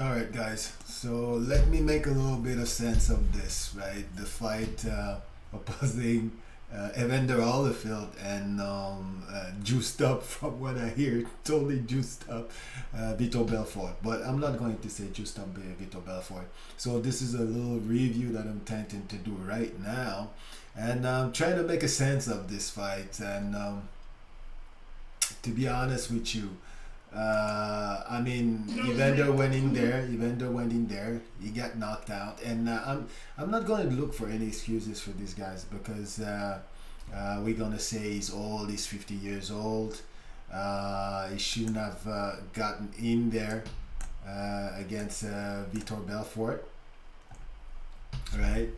All right, guys. So let me make a little bit of sense of this, right? The fight opposing Evander Holyfield and juiced up, from what I hear, totally juiced up Vitor Belfort. But I'm not going to say juiced up Vitor Belfort. So this is a little review that I'm tempting to do right now, and I'm trying to make a sense of this fight. And to be honest with you, I mean, Evander went in there. Evander went in there. He got knocked out, and I'm not going to look for any excuses for these guys because we're gonna say he's old. He's 50 years old. He shouldn't have gotten in there against Vitor Belfort, right?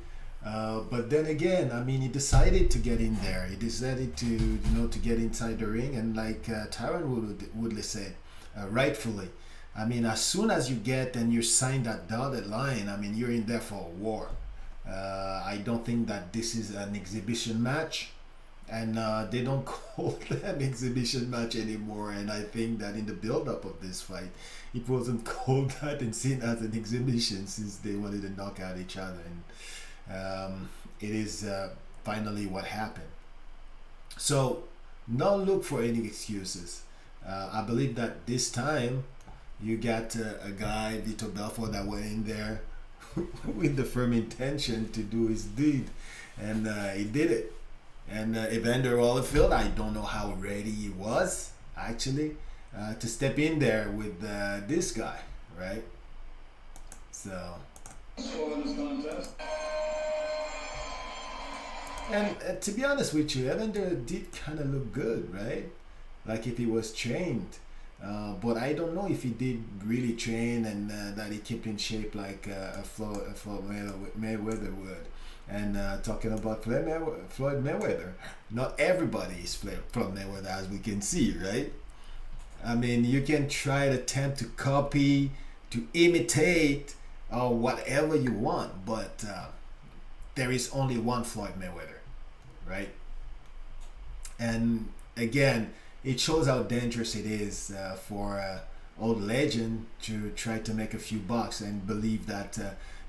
But then again, I mean, he decided to get in there. He decided to, to get inside the ring, and like Tyron Woodley said, rightfully, I mean, as soon as you get and you sign that dotted line, I mean, you're in there for a war. I don't think that this is an exhibition match, and they don't call them exhibition match anymore. And I think that in the build-up of this fight, it wasn't called that and seen as an exhibition since they wanted to knock out each other. And it is finally what happened. So don't look for any excuses. I believe that this time you got a guy, Vitor Belfort, that went in there with the firm intention to do his deed, and he did it. And Evander Holyfield, I don't know how ready he was actually to step in there with this guy, right? So. And to be honest with you, Evander did kind of look good, right? Like if he was trained. But I don't know if he did really train and that he kept in shape like Floyd Mayweather would. And talking about Floyd Mayweather, not everybody is Floyd Mayweather, as we can see, right? I mean, you can try to attempt to copy, to imitate, or whatever you want, but there is only one Floyd Mayweather, right? And again, it shows how dangerous it is for old legend to try to make a few bucks and believe that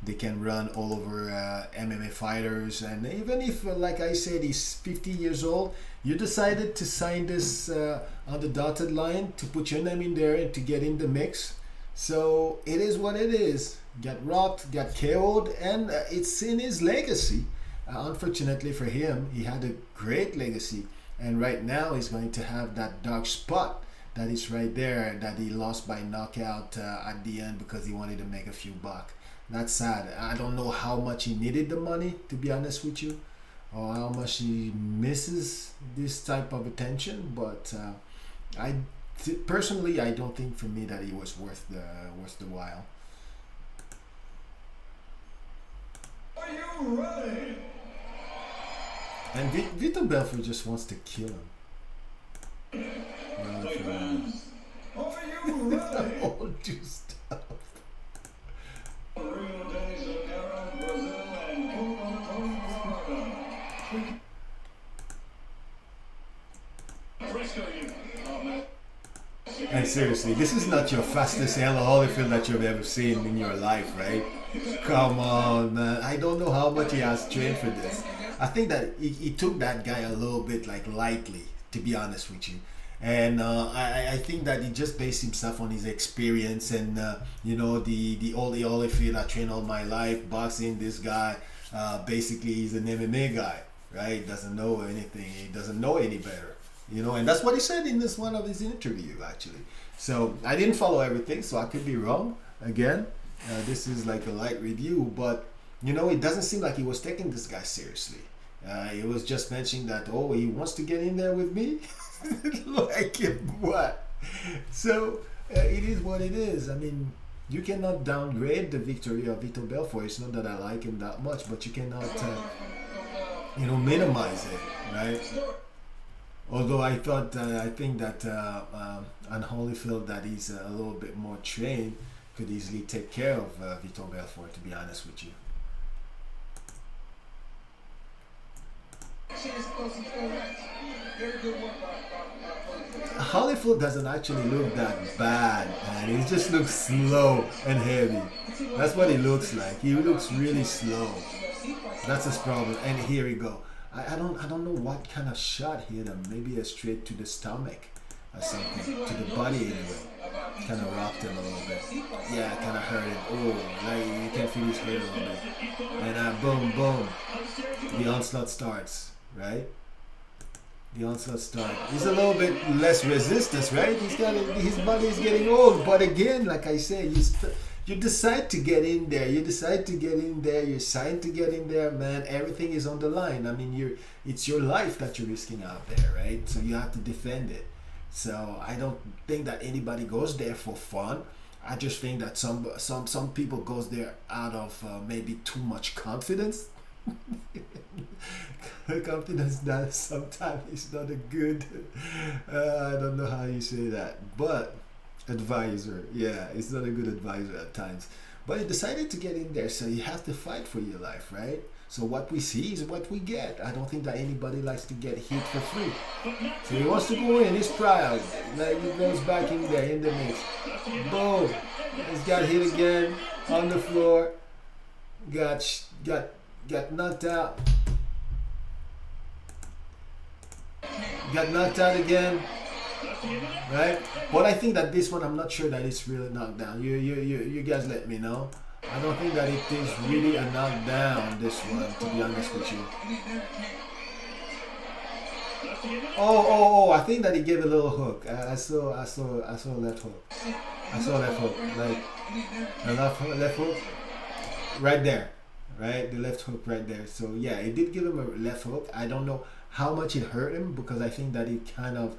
they can run all over MMA fighters. And even if, like I said, he's 50 years old, you decided to sign this on the dotted line to put your name in there and to get in the mix. So it is what it is. Got rocked, got KO'd, and it's in his legacy. Unfortunately for him, he had a great legacy, and right now he's going to have that dark spot that is right there that he lost by knockout at the end because he wanted to make a few bucks. That's sad. I don't know how much he needed the money, to be honest with you, or how much he misses this type of attention. But personally, I don't think for me that he was worth the while. Are you ready? And Vitor Belfort just wants to kill him. Fight fans, are you ready? All juiced up. Rio de Janeiro, Brazil, and Cuba, Florida. Fresco, you. Oh, man. And seriously, this is not your fastest Hello Holyfield that you've ever seen in your life, right? Come on, man. I don't know how much he has trained for this. I think that he took that guy a little bit like lightly, to be honest with you. And I think that he just based himself on his experience and the old Holyfield I trained all my life boxing. This guy basically he's an MMA guy, right? Doesn't know anything. He doesn't know any better, and that's what he said in this one of his interview actually. So I didn't follow everything, so I could be wrong. Again, this is like a light review, but it doesn't seem like he was taking this guy seriously. He was just mentioning that, oh, he wants to get in there with me. Like what? So it is what it is. I mean, you cannot downgrade the victory of Vitor Belfort. It's not that I like him that much, but you cannot minimize it, right? Although I think that on Holyfield that he's a little bit more trained could easily take care of Vitor Belfort, to be honest with you. Holyfield Holyfield doesn't actually look that bad, man. He just looks slow and heavy. That's what he looks like. He looks really slow. That's his problem. And here we go. I don't know what kind of shot hit him. Maybe a straight to the stomach or something. To the body anyway. Kind of rocked him a little bit. Yeah, kind of hurt him. Oh, like you can feel his hurt a little bit. And boom, boom. The onslaught starts, right? The onslaught starts. He's a little bit less resistance, right? His body is getting old. But again, like I say, you decide to get in there. You decide to get in there. You decide to get in there, man. Everything is on the line. I mean, it's your life that you're risking out there, right? So you have to defend it. So I don't think that anybody goes there for fun. I just think that some people goes there out of maybe too much confidence. Confidence that sometimes is not a good. I don't know how you say that, but advisor. Yeah, it's not a good advisor at times. But he decided to get in there, so you have to fight for your life, right? So what we see is what we get. I don't think that anybody likes to get hit for free. So he wants to go in. He's proud. Like he goes back in there in the mix. Boom. He's got hit again on the floor. Got knocked out. Got knocked out again. Right? But I think that this one, I'm not sure that it's really knocked down. You guys let me know. I don't think that it is really a knockdown, this one, to be honest with you. Oh, I think that he gave a little hook. I saw a left hook. I saw a left hook. Like a left hook right there. Right? The left hook right there. So yeah, it did give him a left hook. I don't know how much it hurt him because I think that he kind of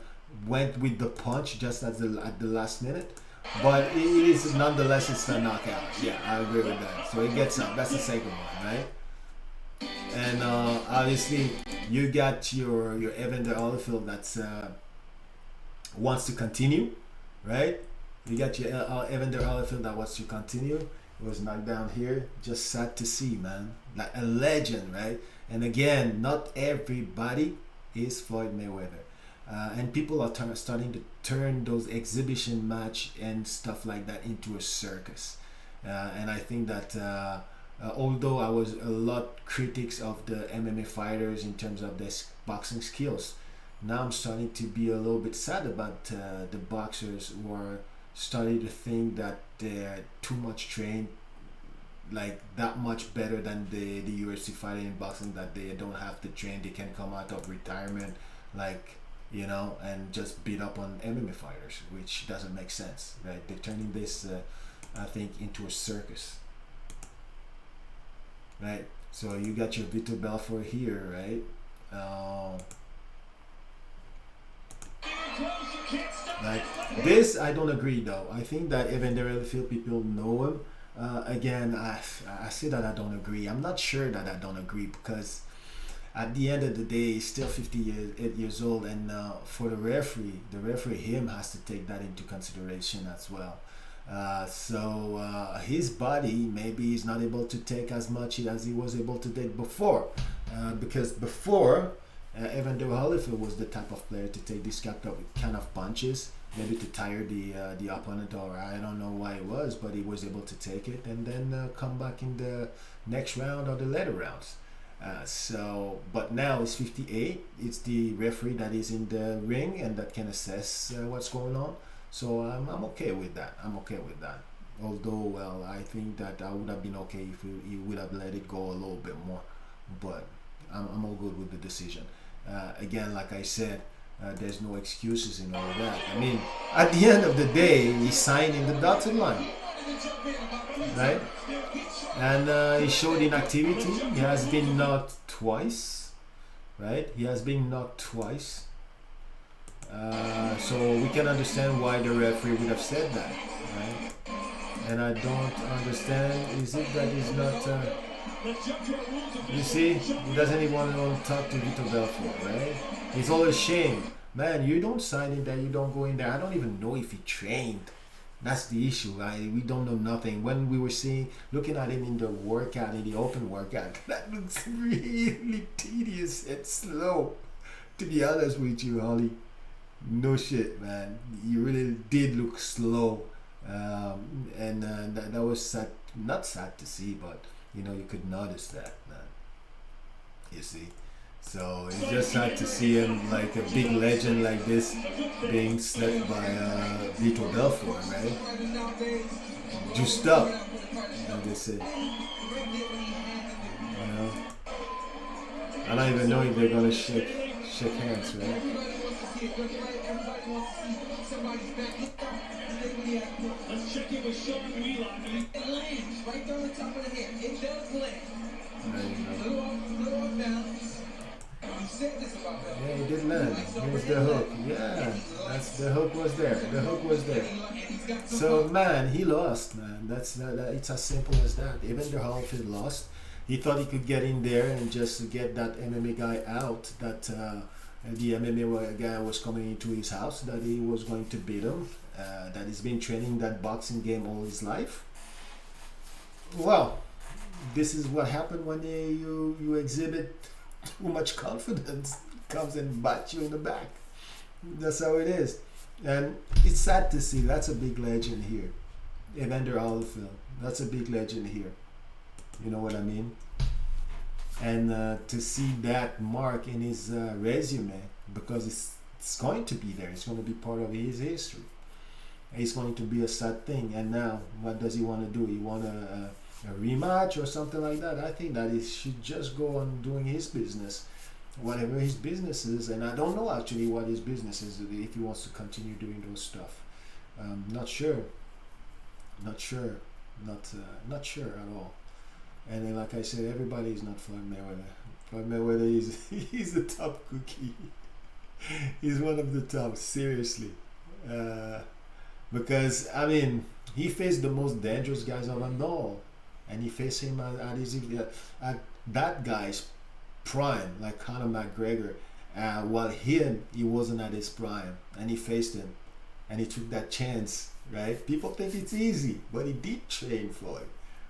went with the punch just at the last minute. But it is nonetheless, it's a knockout. Yeah, I agree with that. So it gets up. That's the second one, right? And obviously, you got your Evander Holyfield that's wants to continue, right? You got your Evander Holyfield that wants to continue. It was knocked down here. Just sad to see, man. Like a legend, right? And again, not everybody is Floyd Mayweather. And people are starting to turn those exhibition match and stuff like that into a circus. And I think that although I was a lot critics of the MMA fighters in terms of their boxing skills, now I'm starting to be a little bit sad about the boxers who are starting to think that they're too much trained, like that much better than the UFC fighter in boxing, that they don't have to train, they can come out of retirement, like, you know, and just beat up on MMA fighters, which doesn't make sense, right? They're turning this, I think, into a circus, right? So you got your Vitor Belfort here, right? Like this, I don't agree though. I think that Evander Holyfield, people know him. Again, I say that I don't agree. I'm not sure that I don't agree because at the end of the day, he's still 58 years old, and for the referee him has to take that into consideration as well. So his body, maybe he's not able to take as much as he was able to take before, because before Evander Holyfield was the type of player to take this kind of punches, maybe to tire the opponent, or I don't know why it was, but he was able to take it and then come back in the next round or the later rounds. But now it's 58. It's the referee that is in the ring and that can assess what's going on. So I'm okay with that. Although, well, I think that I would have been okay if he would have let it go a little bit more. But I'm all good with the decision. Again, like I said, there's no excuses in all of that. I mean, at the end of the day, he signed in the dotted line, right? And he showed inactivity. He has been knocked twice, right? So we can understand why the referee would have said that, right? And I don't understand, is it that he's not... you see, he doesn't even want to talk to Vitor Belfort, right? He's all ashamed. Man, you don't sign in there, you don't go in there. I don't even know if he trained. That's the issue, right? We don't know nothing. When we were looking at him in the workout, in the open workout, that looks really tedious and slow. To be honest with you, Holly. No shit, man. You really did look slow, and that was sad. Not sad to see, but you could notice that, man. You see, so it's just sad to see him like a big legend like this being slept by Vitor Belfort, right? Juiced up, like they say. I don't even know if they're gonna shake hands, right? Let's check in with Sean Wheelock. It lands right there on the top of the head. It does land. There you go. Little off balance. You said this about Belfort. Yeah, he did land. Here's the hook. Yeah, the hook was there. The hook was there. So man, he lost, man. It's as simple as that. Evander Holyfield lost. He thought he could get in there and just get that MMA guy out. That the MMA guy was coming into his house. That he was going to beat him. That he's been training that boxing game all his life. Well, this is what happened when you exhibit too much confidence. It comes and bites you in the back. That's how it is. And it's sad to see. That's a big legend here. Evander Holyfield. That's a big legend here. You know what I mean? And to see that mark in his resume, because it's going to be there. It's going to be part of his history. It's going to be a sad thing. And now, what does he want to do? He want a rematch or something like that? I think that he should just go on doing his business, whatever his business is. And I don't know actually what his business is, if he wants to continue doing those stuff. Not sure. Not sure. Not sure at all. And then, like I said, everybody is not Floyd Mayweather. Floyd Mayweather is he's the top cookie. He's one of the top, seriously. Because I mean, he faced the most dangerous guys of them all, and he faced him at that guy's prime, like Conor McGregor. While he wasn't at his prime, and he faced him, and he took that chance. Right? People think it's easy, but he did train Floyd.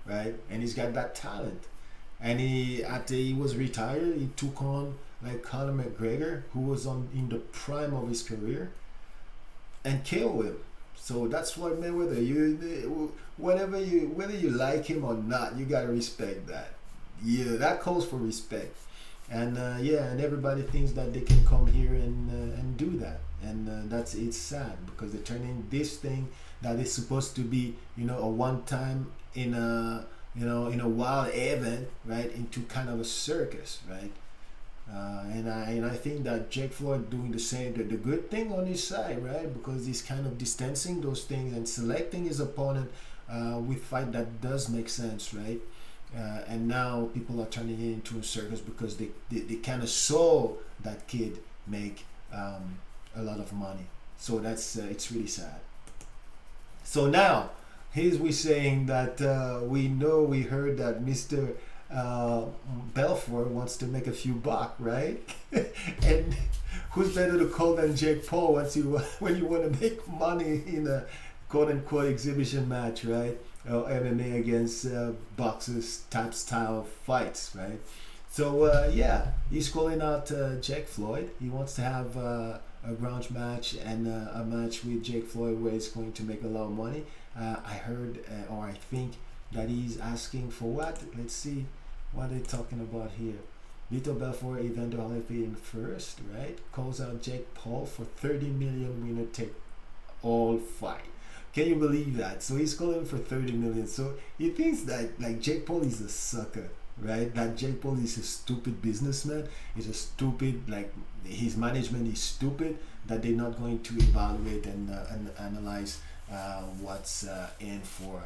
Right, and he's got that talent, and after he was retired, he took on like Conor McGregor, who was in the prime of his career, and killed him. So that's Floyd Mayweather. Whether you like him or not, you gotta respect that. Yeah, that calls for respect, and and everybody thinks that they can come here and do that, and it's sad because they're turning this thing that is supposed to be a one time in a wild event, right, into kind of a circus, right? And I think that Jake Floyd doing the same, the good thing on his side, right? Because he's kind of distancing those things and selecting his opponent with fight that does make sense, right? And now people are turning it into a circus because they kind of saw that kid make a lot of money. So that's it's really sad. So now, here's we saying that we heard that Mr. Belfort wants to make a few bucks, right? And who's better to call than Jake Paul when you want to make money in a quote unquote exhibition match, right? Or MMA against boxers type style fights, right? So he's calling out Jake Floyd. He wants to have a grudge match and a match with Jake Floyd where he's going to make a lot of money. I heard or I think that he's asking for what? Let's see what they're talking about here. Vitor Belfort, Evander Holyfield in first, right? Calls out Jake Paul for 30 million winner take all fight. Can you believe that? So he's calling for 30 million. So he thinks that like Jake Paul is a sucker, right? That Jake Paul is a stupid businessman. He's a stupid, like his management is stupid, that they're not going to evaluate and analyze what's in for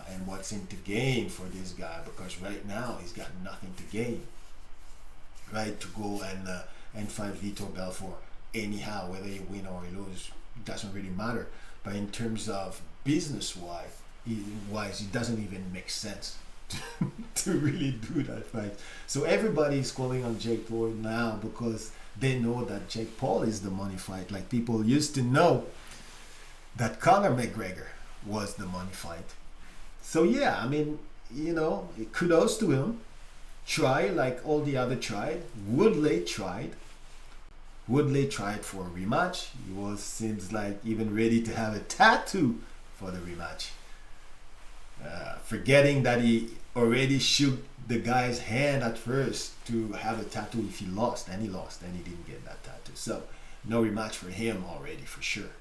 and what's in to gain for this guy, because right now he's got nothing to gain, right? To go and fight Vitor Belfort anyhow, whether he win or he lose, it doesn't really matter. But in terms of business wise, it doesn't even make sense to really do that fight. So everybody is calling on Jake Floyd now because they know that Jake Paul is the money fight. Like people used to know that Conor McGregor was the money fight. So yeah, I mean, kudos to him. Try like all the other tried. Woodley tried. Woodley tried for a rematch. He was seems like even ready to have a tattoo for the rematch, forgetting that he already shook the guy's hand at first to have a tattoo if he lost, and he lost, and he didn't get that tattoo. So no rematch for him already for sure.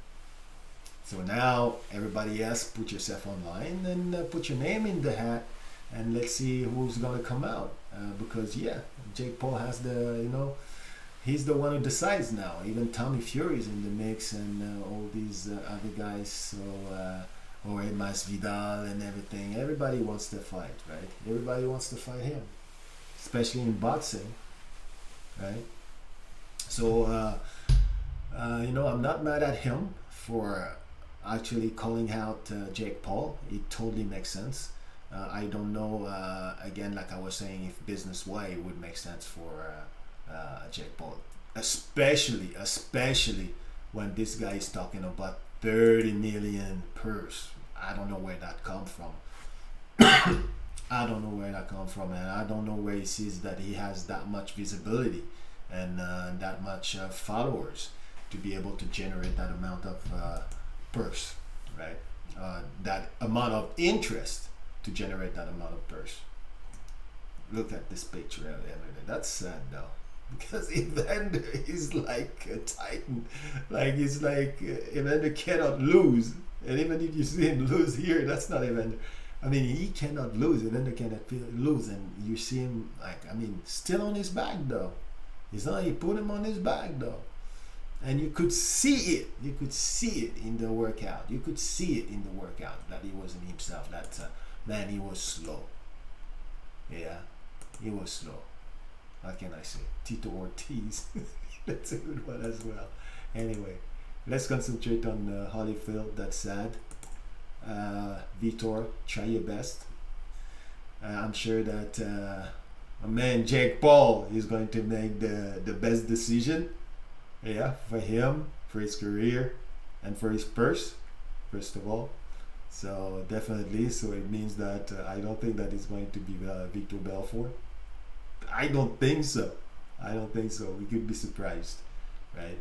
So now everybody else, put yourself online and put your name in the hat, and let's see who's gonna come out. Because yeah, Jake Paul has he's the one who decides now. Even Tommy Fury is in the mix, and all these other guys. So or Masvidal and everything. Everybody wants to fight, right? Everybody wants to fight him, especially in boxing, right? So I'm not mad at him for actually calling out Jake Paul. It totally makes sense. I don't know, again, like I was saying, if business-wise it would make sense for Jake Paul. Especially when this guy is talking about 30 million purse. I don't know where that comes from. I don't know where that comes from, and I don't know where he sees that he has that much visibility and that much followers to be able to generate that amount of purse, right? That amount of interest to generate that amount of purse. Look at this picture of Evander. That's sad though, because Evander is like a titan. Like it's like Evander cannot lose, and even if you see him lose here, that's not Evander. I mean, he cannot lose. Evander cannot lose, and you see him still on his back though. It's not he put him on his back though. And you could see it. You could see it in the workout. You could see it in the workout that he wasn't himself. That man, he was slow. Yeah, he was slow. How can I say? Tito Ortiz. That's a good one as well. Anyway, let's concentrate on Holyfield. That's sad. Vitor, try your best. I'm sure that my man Jake Paul is going to make the best decision. Yeah, for him, for his career, and for his purse, first of all. So definitely, so it means that I don't think that it's going to be Vitor Belfort. I don't think so. I don't think so. We could be surprised, right?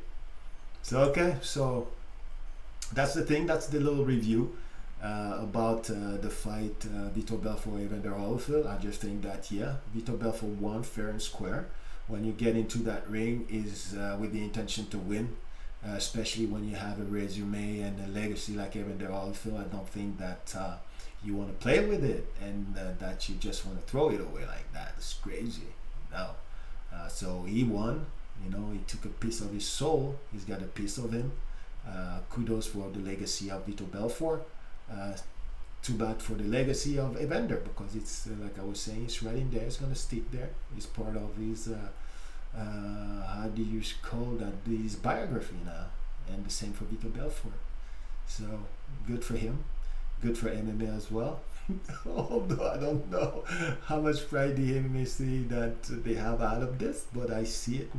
So okay, so that's the thing. That's the little review about the fight Vitor Belfort Evander Holyfield. I just think that Vitor Belfort won fair and square. When you get into that ring is with the intention to win, especially when you have a resume and a legacy like Evander Holyfield. I don't think that you want to play with it and that you just want to throw it away like that. It's crazy. No. So he won. He took a piece of his soul. He's got a piece of him. Kudos for the legacy of Vitor Belfort. Too bad for the legacy of Evander, because it's like I was saying, it's right in there. It's gonna stick there. It's part of his how do you call that? His biography now, and the same for Vitor Belfort. So good for him. Good for MMA as well. Although I don't know how much pride the MMA see that they have out of this, but I see it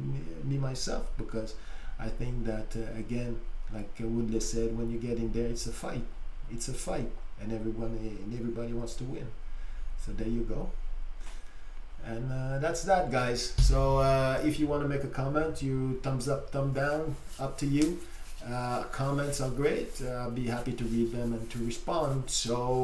me myself, because I think that again, like Woodley said, when you get in there, it's a fight. It's a fight, and everybody wants to win. So there you go. And that's that, guys. So if you want to make a comment, you thumbs up, thumb down, up to you. Comments are great. I'll be happy to read them and to respond. So